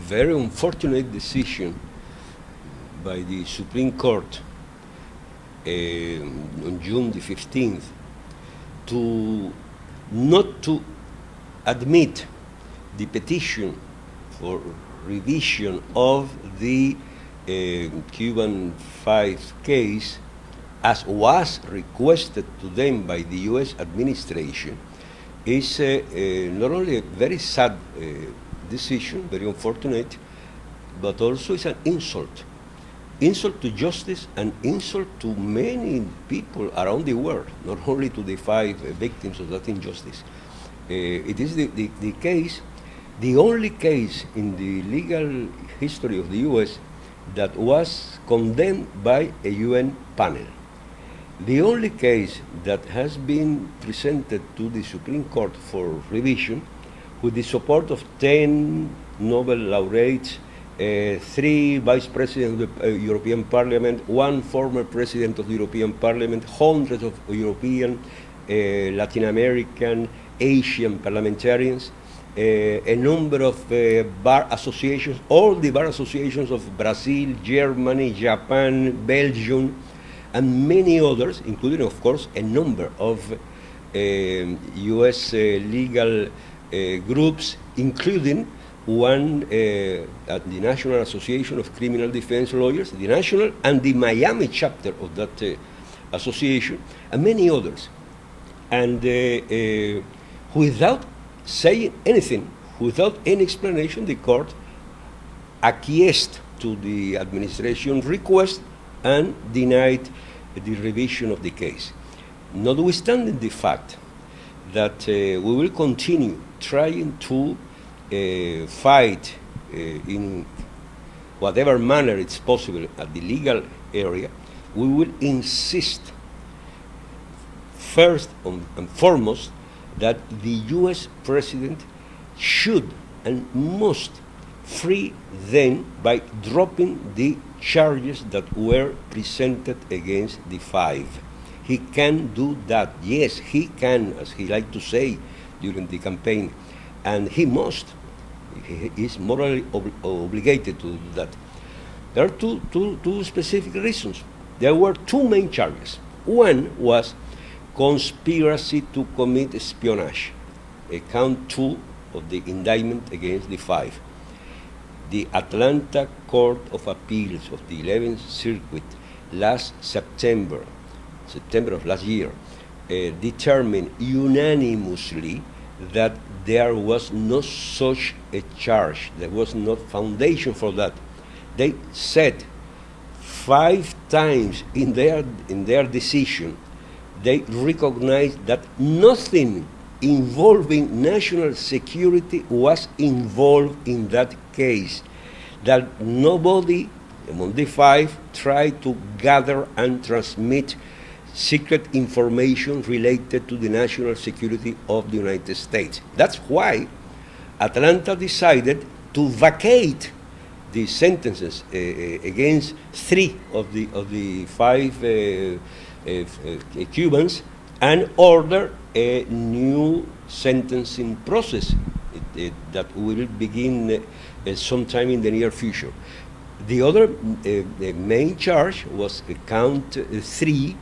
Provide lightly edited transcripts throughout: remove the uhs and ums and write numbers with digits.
very unfortunate decision by the Supreme Court on June the 15th to not to admit the petition for revision of the Cuban Five case as was requested to them by the U.S. administration is not only a very sad decision, very unfortunate, but also it's an insult. Insult to justice and insult to many people around the world, not only to the five victims of that injustice. It is the case, the only case in the legal history of the U.S. that was condemned by a UN panel. The only case that has been presented to the Supreme Court for revision with the support of 10 Nobel laureates, 3 vice presidents of the European Parliament, 1 former president of the European Parliament, hundreds of European, Latin American, Asian parliamentarians, a number of bar associations, all the bar associations of Brazil, Germany, Japan, Belgium, and many others, including, of course, a number of U.S. legal groups, including one at the National Association of Criminal Defense Lawyers, the national and the Miami chapter of that association, and many others. And without saying anything, without any explanation, the court acquiesced to the administration request and denied the revision of the case. Notwithstanding the fact that we will continue trying to fight in whatever manner it's possible at the legal area, we will insist first and foremost that the U.S. president should and must free them by dropping the charges that were presented against the five. He can do that. Yes, he can, as he liked to say during the campaign, and he must. He is morally obligated to do that. There are two specific reasons. There were 2 main charges. One was conspiracy to commit espionage, count 2 of the indictment against the five. The Atlanta Court of Appeals of the 11th Circuit last September of last year, determined unanimously that there was no such a charge. There was no foundation for that. They said 5 times in their decision, they recognized that nothing involving national security was involved in that case, that nobody among the five tried to gather and transmit secret information related to the national security of the United States. That's why Atlanta decided to vacate the sentences against 3 of the 5 Cubans and order a new sentencing process that will begin sometime in the near future. The other the main charge was count 3,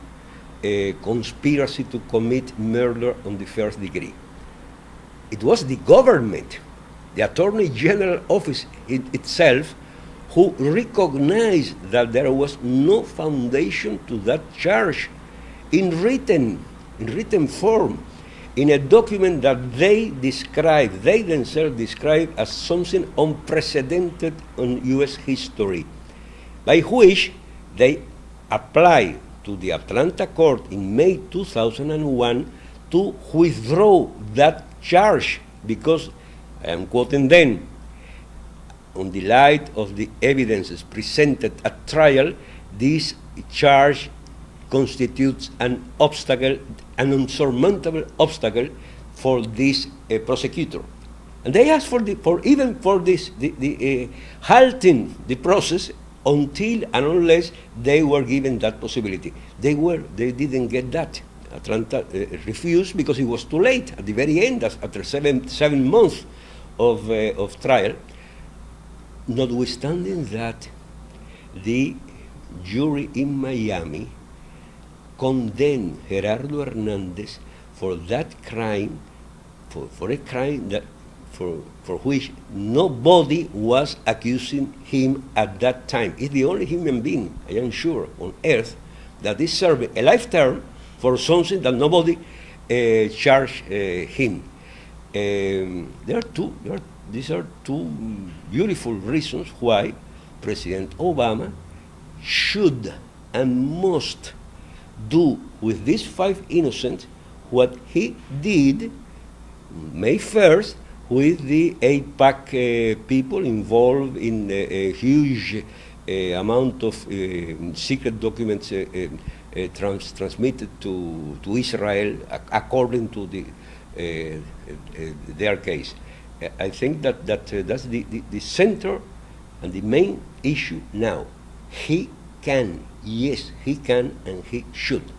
conspiracy to commit murder on the 1st degree. It was the government, the Attorney General Office itself, who recognized that there was no foundation to that charge in written form, in a document that they themselves described as something unprecedented in U.S. history, by which they applied to the Atlanta court in May 2001 to withdraw that charge because, I am quoting them, on the light of the evidences presented at trial, this charge constitutes an obstacle, an unsurmountable obstacle for this prosecutor. And they asked for halting the process until and unless they were given that possibility. They didn't get that. Atlanta refused because it was too late at the very end, after seven months of trial. notwithstanding that, the jury in Miami condemned Gerardo Hernandez for that crime, for a crime that for which nobody was accusing him at that time. He's the only human being, I am sure, on earth that is serving a life term for something that nobody charged him. These are two beautiful reasons why President Obama should and must do with these 5 innocents what he did May 1st with the AIPAC people involved in a huge amount of secret documents transmitted to Israel according to their case. I think that's the center and the main issue now. He can, yes, he can, and he should.